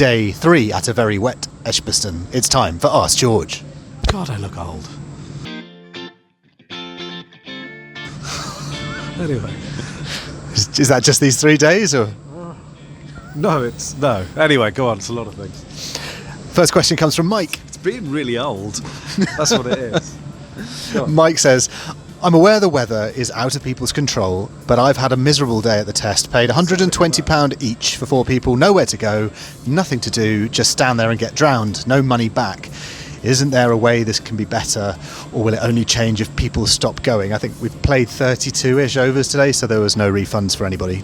day 3 at a very wet Edgbaston. It's time for Ask George. God, I look old. Anyway. Is that just these 3 days, or? No. Anyway, go on, it's a lot of things. First question comes from Mike. It's being really old. That's what it is. Mike says, I'm aware the weather is out of people's control, but I've had a miserable day at the test, paid £120 each for 4 people, nowhere to go, nothing to do, just stand there and get drowned, no money back. Isn't there a way this can be better, or will it only change if people stop going? I think we've played 32-ish overs today, so there was no refunds for anybody.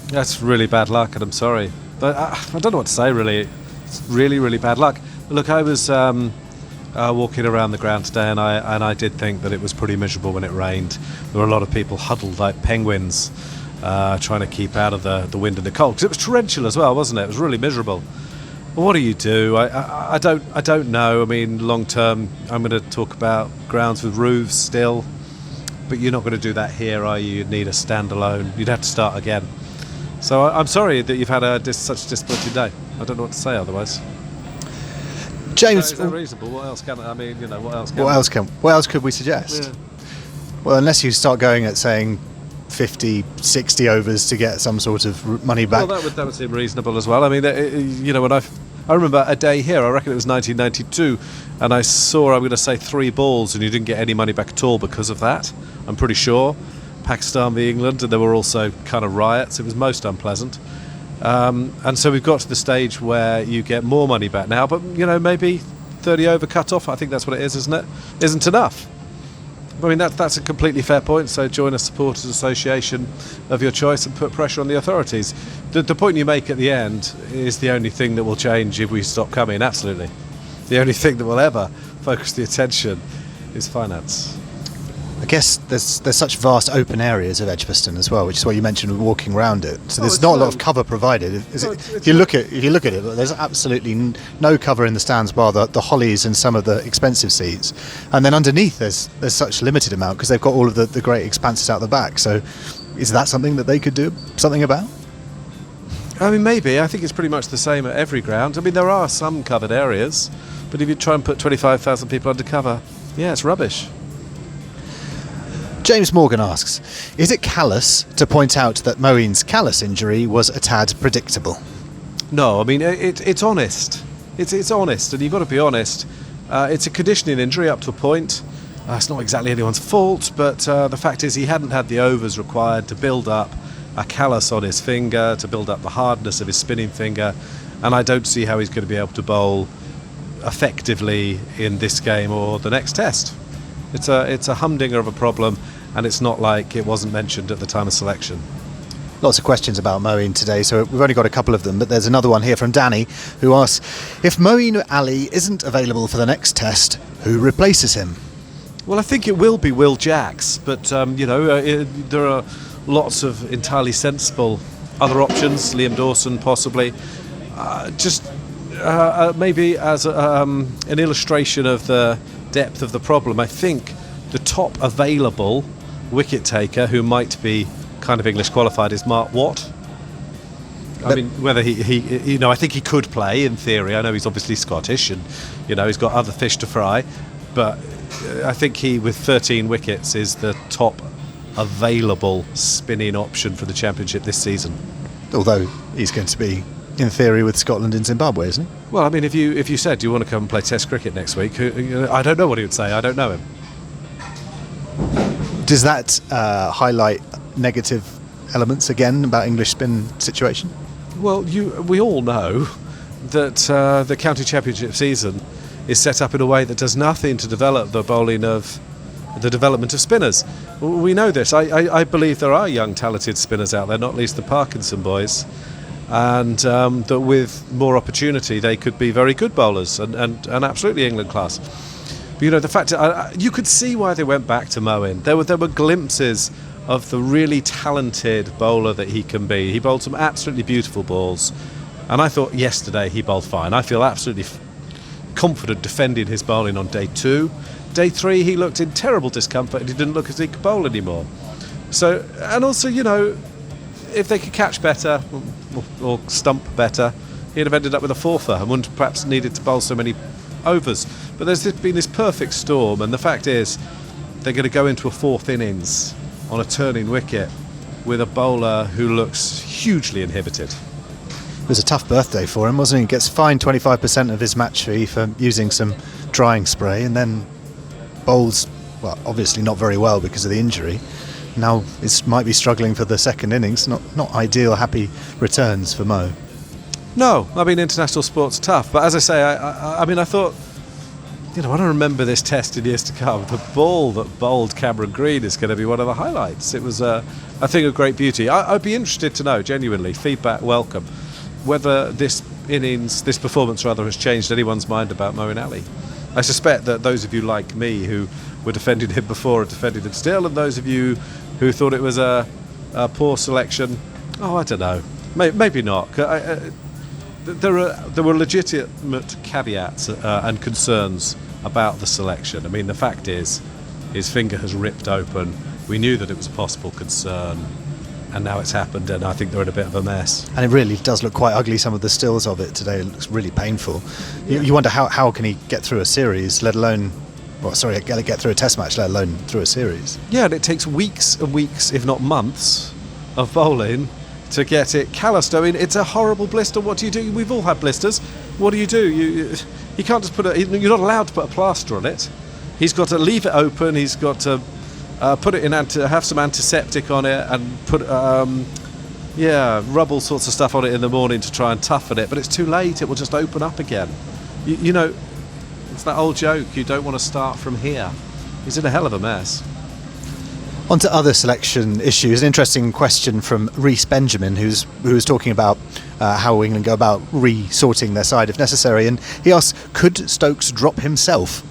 That's really bad luck, and I'm sorry. But I don't know what to say, really. It's really, really bad luck. Look, I was walking around the ground today, and I did think that it was pretty miserable when it rained. There were a lot of people huddled like penguins, trying to keep out of the wind and the cold, because it was torrential as well, wasn't it? It was really miserable. Well, what do you do? I don't know. I mean, long term, I'm going to talk about grounds with roofs still, but you're not going to do that here, are you? You'd need a standalone. You'd have to start again. So I'm sorry that you've had such a disappointing day. I don't know what to say otherwise. James, is that reasonable? What else can what else? What else could we suggest? Yeah. Well, unless you start going at saying 50, 60 overs to get some sort of money back. Well, that would seem reasonable as well. I mean, when I remember a day here, I reckon it was 1992, and I saw, I'm going to say, 3 balls, and you didn't get any money back at all because of that. I'm pretty sure. Pakistan v England, and there were also kind of riots. It was most unpleasant. And so we've got to the stage where you get more money back now, but, maybe 30 over cut-off, I think that's what it is, isn't it? Isn't enough. I mean, that's a completely fair point, so join a supporters association of your choice and put pressure on the authorities. The point you make at the end is the only thing that will change if we stop coming, absolutely. The only thing that will ever focus the attention is finance. I guess there's such vast open areas of Edgbaston as well, which is what you mentioned with walking around it. So there's not a lot of cover provided. If you look at it, there's absolutely no cover in the stands bar the hollies and some of the expensive seats. And then underneath there's such limited amount because they've got all of the great expanses out the back. So is that something that they could do something about? I mean, maybe. I think it's pretty much the same at every ground. I mean, there are some covered areas, but if you try and put 25,000 people under cover, yeah, it's rubbish. James Morgan asks, is it callous to point out that Moeen's callus injury was a tad predictable? No, I mean, it's honest. It's honest, and you've got to be honest. It's a conditioning injury up to a point. It's not exactly anyone's fault, but the fact is he hadn't had the overs required to build up a callus on his finger, to build up the hardness of his spinning finger, and I don't see how he's going to be able to bowl effectively in this game or the next test. It's a humdinger of a problem, and it's not like it wasn't mentioned at the time of selection. Lots of questions about Moeen today, so we've only got a couple of them, but there's another one here from Danny, who asks, if Moeen Ali isn't available for the next test, who replaces him? Well, I think it will be Will Jacks, but there are lots of entirely sensible other options, Liam Dawson possibly. Maybe as an illustration of the depth of the problem, I think the top available wicket taker who might be kind of English qualified is Mark Watt. I mean, whether he I think he could play in theory. I know he's obviously Scottish and he's got other fish to fry, but I think he, with 13 wickets, is the top available spinning option for the Championship this season. Although he's going to be, in theory, with Scotland and Zimbabwe, isn't he? Well, I mean, if you said, do you want to come and play Test cricket next week? I don't know what he would say. I don't know him. Does that highlight negative elements again about English spin situation? Well, we all know that the County Championship season is set up in a way that does nothing to develop the development of spinners. We know this. I believe there are young talented spinners out there, not least the Parkinson boys, and that with more opportunity they could be very good bowlers and absolutely England class. But the fact you could see why they went back to Moeen. There were glimpses of the really talented bowler that he can be. He bowled some absolutely beautiful balls, and I thought yesterday he bowled fine. I feel absolutely confident defending his bowling on day 2. Day 3 he looked in terrible discomfort and he didn't look as he could bowl anymore. So, and also if they could catch better or stump better, he'd have ended up with a fourther and wouldn't have perhaps needed to bowl so many overs. But there's been this perfect storm, and the fact is they're going to go into a fourth innings on a turning wicket with a bowler who looks hugely inhibited. It was a tough birthday for him, wasn't he? He gets fined 25% of his match fee for using some drying spray, and then bowls, well, obviously not very well because of the injury. Now might be struggling for the second innings. Not ideal, happy returns for Mo. No, I mean, international sport's tough, but as I say, I mean, I thought, I don't remember this test in years to come. The ball that bowled Cameron Green is going to be one of the highlights. It was, I think, of great beauty. I'd be interested to know, genuinely, feedback welcome, whether this performance rather, has changed anyone's mind about Moeen Ali. I suspect that those of you like me who were defending him before are defending him still, and those of you who thought it was a poor selection, I don't know, maybe not. There were legitimate caveats and concerns about the selection. I mean, the fact is, his finger has ripped open. We knew that it was a possible concern, and now it's happened, and I think they're in a bit of a mess. And it really does look quite ugly, some of the stills of it today. It looks really painful. Yeah. You wonder how can he get through a series, let alone... get through a test match, let alone through a series. Yeah, and it takes weeks and weeks, if not months, of bowling to get it calloused. I mean, it's a horrible blister. What do you do? We've all had blisters. What do? You can't just you're not allowed to put a plaster on it. He's got to leave it open. He's got to put it in, have some antiseptic on it, and put rub all sorts of stuff on it in the morning to try and toughen it. But it's too late. It will just open up again. You know, it's that old joke. You don't want to start from here. He's in a hell of a mess. On to other selection issues. An interesting question from Rhys Benjamin, who was talking about how England go about resorting their side if necessary, and he asks, could Stokes drop himself?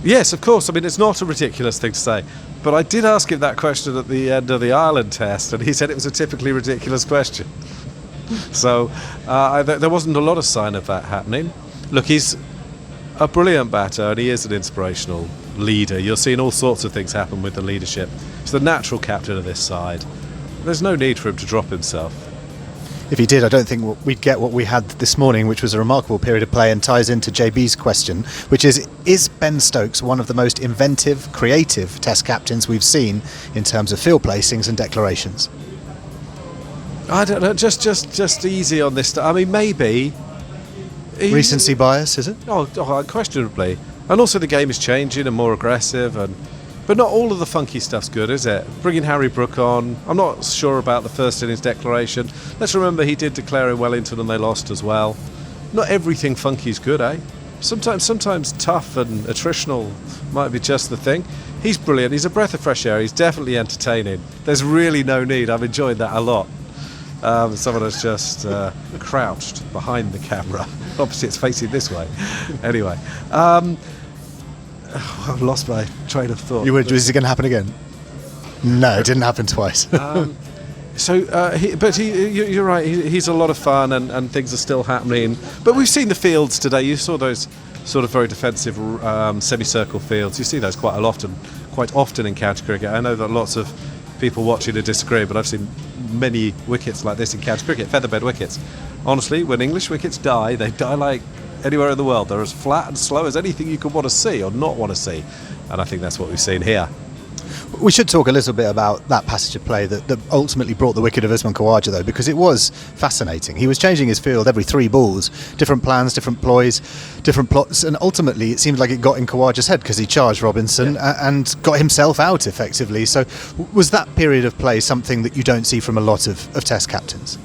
Yes, of course. I mean, it's not a ridiculous thing to say, but I did ask him that question at the end of the Ireland test, and he said it was a typically ridiculous question. So there wasn't a lot of sign of that happening. Look, he's a brilliant batter, and he is an inspirational leader. You're seeing all sorts of things happen with the leadership. He's the natural captain of this side. There's no need for him to drop himself. If he did, I don't think we'd get what we had this morning, which was a remarkable period of play, and ties into JB's question, which is Ben Stokes one of the most inventive, creative test captains we've seen in terms of field placings and declarations? I don't know, just easy on this. I mean, maybe... Recency bias, is it? Oh, unquestionably. And also the game is changing and more aggressive, but not all of the funky stuff's good, is it? Bringing Harry Brook on, I'm not sure about the first innings declaration. Let's remember he did declare in Wellington and they lost as well. Not everything funky's good, eh? Sometimes tough and attritional might be just the thing. He's brilliant, he's a breath of fresh air, he's definitely entertaining. There's really no need, I've enjoyed that a lot. Someone has just crouched behind the camera. Obviously it's facing this way. Anyway, I've lost my train of thought. Is it going to happen again? No, it didn't happen twice. You're right, he's a lot of fun, and things are still happening. But we've seen the fields today. You saw those sort of very defensive semicircle fields. You see those quite often in county cricket. I know that lots of people watching to disagree, but I've seen many wickets like this in county cricket, featherbed wickets. Honestly, when English wickets die, they die like anywhere in the world. They're as flat and slow as anything you could want to see or not want to see, and I think that's what we've seen here. We should talk a little bit about that passage of play that ultimately brought the wicket of Usman Khawaja, though, because it was fascinating. He was changing his field every 3 balls, different plans, different ploys, different plots, and ultimately it seemed like it got in Khawaja's head because he charged Robinson and got himself out effectively. So was that period of play something that you don't see from a lot of Test captains?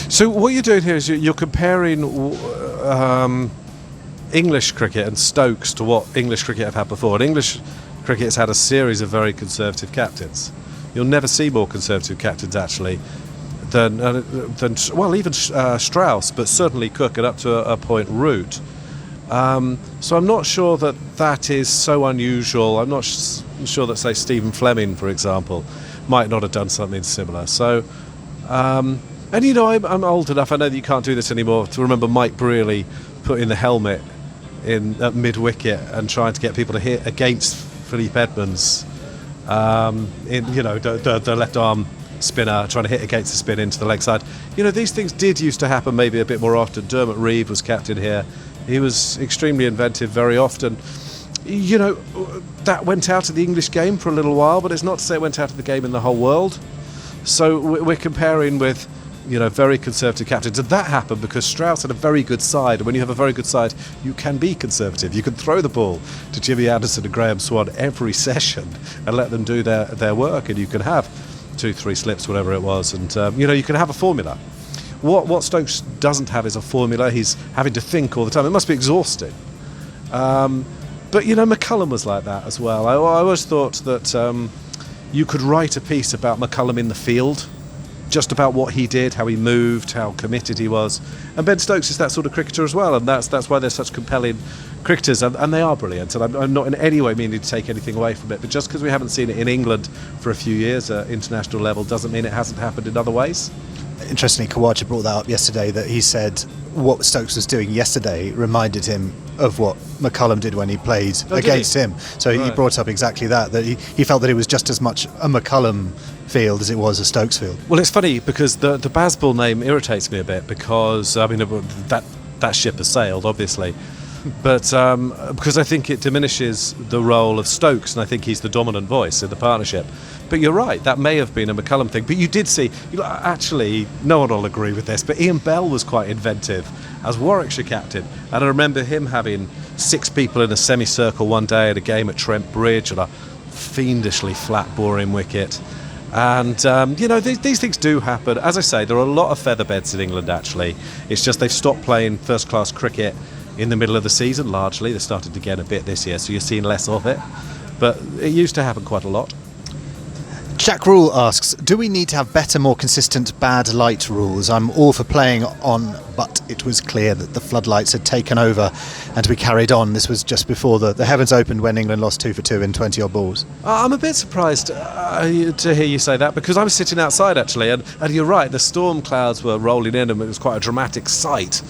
So what you're doing here is you're comparing English cricket and Stokes to what English cricket have had before. And English cricket has had a series of very conservative captains. You'll never see more conservative captains actually than even Strauss, but certainly Cook and up to a point Root. So I'm not sure that is so unusual. I'm not sure that, say, Stephen Fleming, for example, might not have done something similar. So, and I'm old enough, I know that you can't do this anymore, to remember Mike Brearley putting the helmet in at mid-wicket and trying to get people to hit against Philippe Edmonds in the left arm spinner, trying to hit against the spin into the leg side. These things did used to happen maybe a bit more often. Dermot Reeve was captain here. He was extremely inventive very often. That went out of the English game for a little while, but it's not to say it went out of the game in the whole world. So we're comparing with, very conservative captains. And that happened because Strauss had a very good side. And when you have a very good side, you can be conservative. You can throw the ball to Jimmy Anderson and Graham Swan every session and let them do their work. And you can have 2-3 slips, whatever it was. And, you can have a formula. What Stokes doesn't have is a formula. He's having to think all the time. It must be exhausting. But, McCullum was like that as well. I always thought that you could write a piece about McCullum in the field, just about what he did, how he moved, how committed he was. And Ben Stokes is that sort of cricketer as well, and that's why they're such compelling cricketers, and they are brilliant. And I'm not in any way meaning to take anything away from it, but just because we haven't seen it in England for a few years at international level doesn't mean it hasn't happened in other ways. Interestingly, Kawaja brought that up yesterday, that he said what Stokes was doing yesterday reminded him of what McCullum did when he played against him. So he brought up exactly that he felt that it was just as much a McCullum field as it was a Stokes field. Well, it's funny because the Bazball name irritates me a bit because, that ship has sailed, obviously. But because I think it diminishes the role of Stokes, and I think he's the dominant voice in the partnership. But you're right, that may have been a McCullum thing. But you did see, actually, no one will agree with this, but Ian Bell was quite inventive as Warwickshire captain. And I remember him having 6 people in a semicircle one day at a game at Trent Bridge on a fiendishly flat, boring wicket. And, these things do happen. As I say, there are a lot of featherbeds in England, actually. It's just they've stopped playing first-class cricket in the middle of the season, largely. They started again a bit this year, so you're seeing less of it. But it used to happen quite a lot. Jack Rule asks, do we need to have better, more consistent bad light rules? I'm all for playing on, but it was clear that the floodlights had taken over and we carried on. This was just before the heavens opened when England lost 2 for 2 in 20-odd balls. I'm a bit surprised to hear you say that, because I was sitting outside, actually, and you're right, the storm clouds were rolling in and it was quite a dramatic sight.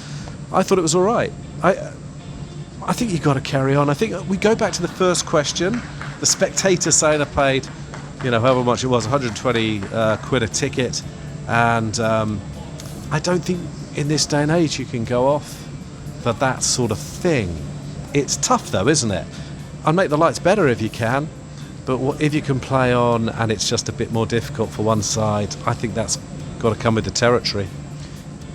I thought it was all right. I think you've got to carry on. I think we go back to the first question. The spectator saying I paid, however much it was, 120 quid a ticket, and I don't think in this day and age you can go off for that sort of thing. It's tough though, isn't it? I'll make the lights better if you can, but if you can play on and it's just a bit more difficult for one side, I think that's got to come with the territory.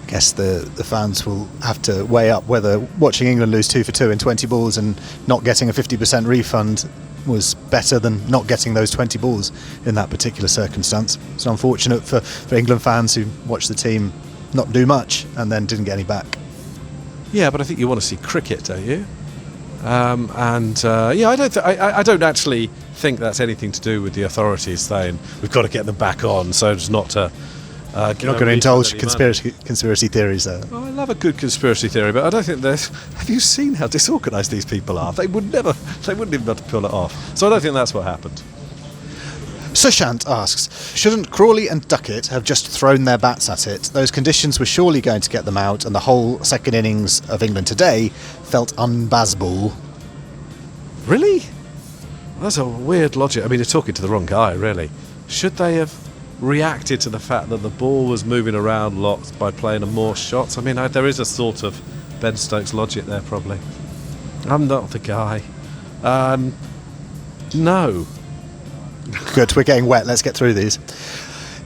I guess the fans will have to weigh up whether watching England lose 2 for 2 in 20 balls and not getting a 50% refund was better than not getting those 20 balls in that particular circumstance. It's unfortunate for England fans who watched the team not do much and then didn't get any back. Yeah, but I think you want to see cricket, don't you? I don't actually think that's anything to do with the authorities saying we've got to get them back on, so it's not to... You're not going to indulge conspiracy theories there. Oh, I love a good conspiracy theory, but I don't think there's... Have you seen how disorganised these people are? They wouldn't even be able to pull it off. So I don't think that's what happened. Sushant asks, shouldn't Crawley and Duckett have just thrown their bats at it? Those conditions were surely going to get them out, and the whole second innings of England today felt un-Bazball. Really? That's a weird logic. I mean, you're talking to the wrong guy, really. Should they have reacted to the fact that the ball was moving around lots by playing more shots? I mean, there is a sort of Ben Stokes logic there, probably. I'm not the guy. No. Good, we're getting wet, let's get through these.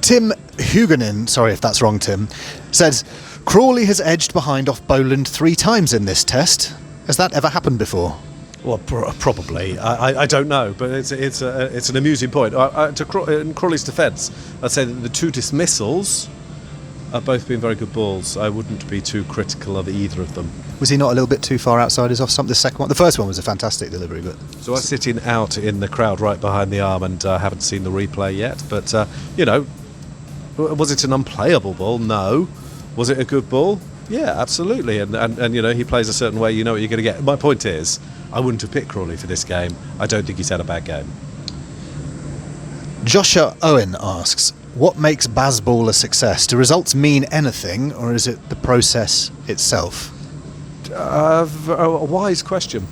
Tim Hugonin, sorry if that's wrong, Tim, says, Crawley has edged behind off Boland 3 times in this test. Has that ever happened before? Well, probably. I don't know, but it's an amusing point. In Crawley's defence, I'd say that the 2 dismissals are both been very good balls. I wouldn't be too critical of either of them. Was he not a little bit too far outside his off stump? The second one, the first one was a fantastic delivery, but so I'm sitting out in the crowd right behind the arm and haven't seen the replay yet. But was it an unplayable ball? No. Was it a good ball? Yeah, absolutely. And he plays a certain way. You know what you're going to get. My point is, I wouldn't have picked Crawley for this game. I don't think he's had a bad game. Joshua Owen asks, what makes Bazball a success? Do results mean anything, or is it the process itself? A wise question.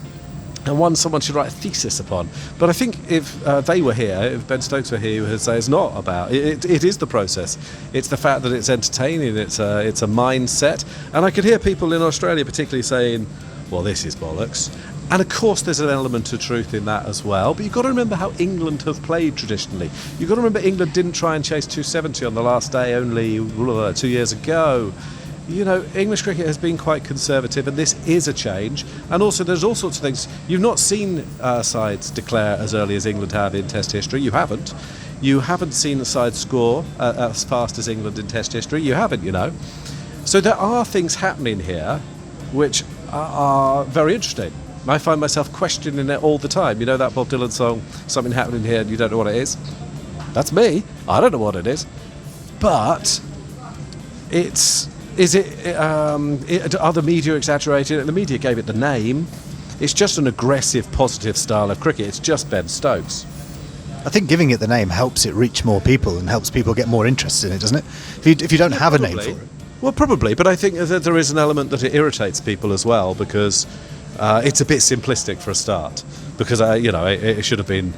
and one someone should write a thesis upon. But I think if they were here, if Ben Stokes were here, he would say it's not about it. It is the process. It's the fact that it's entertaining. It's a mindset. And I could hear people in Australia particularly saying, well, this is bollocks. And of course there's an element of truth in that as well. But you've got to remember how England have played traditionally. You've got to remember England didn't try and chase 270 on the last day only 2 years ago. You know, English cricket has been quite conservative, and this is a change. And also, there's all sorts of things. You've not seen sides declare as early as England have in Test history. You haven't. You haven't seen the side score as fast as England in Test history. You haven't, you know. So there are things happening here which are very interesting. I find myself questioning it all the time. You know that Bob Dylan song, "Something Happening Here and You Don't Know What It Is"? That's me. I don't know what it is. But it's... are the media exaggerating it? The media gave it the name. It's just an aggressive, positive style of cricket. It's just Ben Stokes. I think giving it the name helps it reach more people and helps people get more interested in it, doesn't it? If you don't have probably. A name for it. Well, probably, but I think that there is an element that it irritates people as well, because it's a bit simplistic for a start. Because it should have been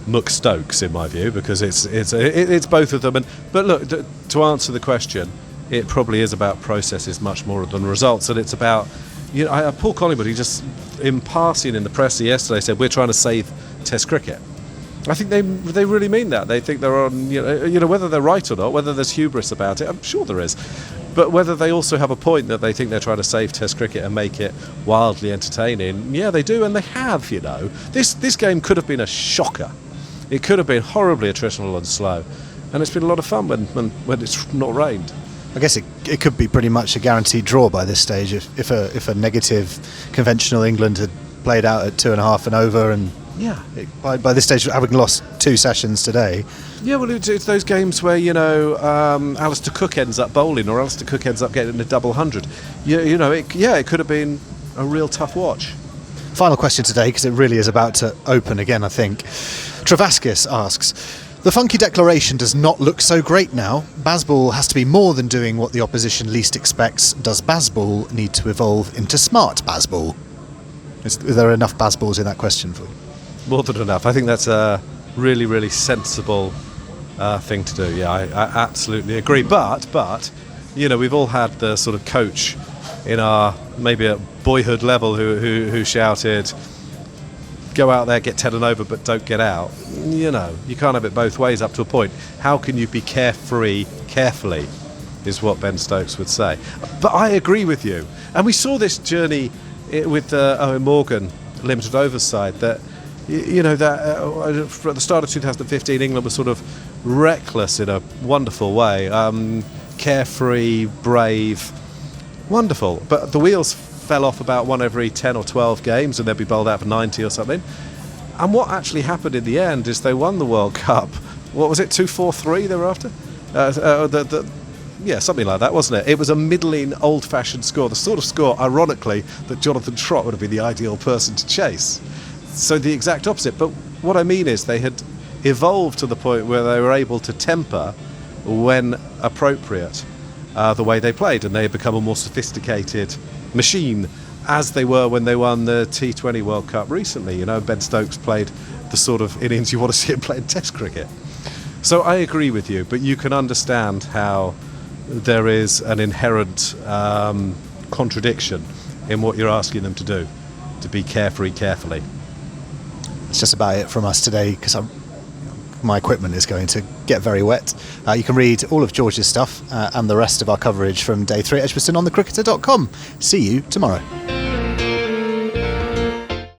Mook Stokes in my view, because it's both of them. But look, to answer the question, it probably is about processes much more than results, and it's about, Paul Collingwood, he just, in passing in the press yesterday, said we're trying to save Test cricket. I think they really mean that. They think they're on, whether they're right or not, whether there's hubris about it, I'm sure there is, but whether they also have a point that they think they're trying to save Test cricket and make it wildly entertaining, yeah, they do, and they have. This game could have been a shocker. It could have been horribly attritional and slow, and it's been a lot of fun when it's not rained. I guess it could be pretty much a guaranteed draw by this stage if a negative conventional England had played out at 2.5 and over, and yeah, by this stage having lost 2 sessions today. Yeah, well, it's those games where Alistair Cook ends up bowling, or Alistair Cook ends up getting a double 100. It could have been a real tough watch. Final question today, because it really is about to open again, I think. Travaskis asks, the funky declaration does not look so great now. Bazball has to be more than doing what the opposition least expects. Does Bazball need to evolve into smart Bazball? Is there enough Bazballs in that question for you? More than enough. I think that's a really, really sensible thing to do. Yeah, I absolutely agree. But we've all had the sort of coach in our maybe at boyhood level who shouted, go out there, get 10 and over, but don't get out. You can't have it both ways up to a point. How can you be carefree carefully, is what Ben Stokes would say. But I agree with you. And we saw this journey with Owen Morgan limited overs side, that at the start of 2015 England was sort of reckless in a wonderful way, carefree, brave, wonderful, but the wheels fell off about one every 10 or 12 games, and they'd be bowled out for 90 or something. And what actually happened in the end is they won the World Cup. What was it, 2-4-3 they were after? Yeah, something like that, wasn't it? It was a middling, old-fashioned score, the sort of score, ironically, that Jonathan Trott would have been the ideal person to chase. So the exact opposite. But what I mean is they had evolved to the point where they were able to temper, when appropriate, the way they played, and they had become a more sophisticated machine, as they were when they won the T20 World Cup recently. Ben Stokes played the sort of innings you want to see him play in Test cricket. So I agree with you, but you can understand how there is an inherent contradiction in what you're asking them to do, to be carefree carefully. That's just about it from us today, because my equipment is going to get very wet. You can read all of George's stuff and the rest of our coverage from Day 3 at Edgbaston on thecricketer.com. See you tomorrow.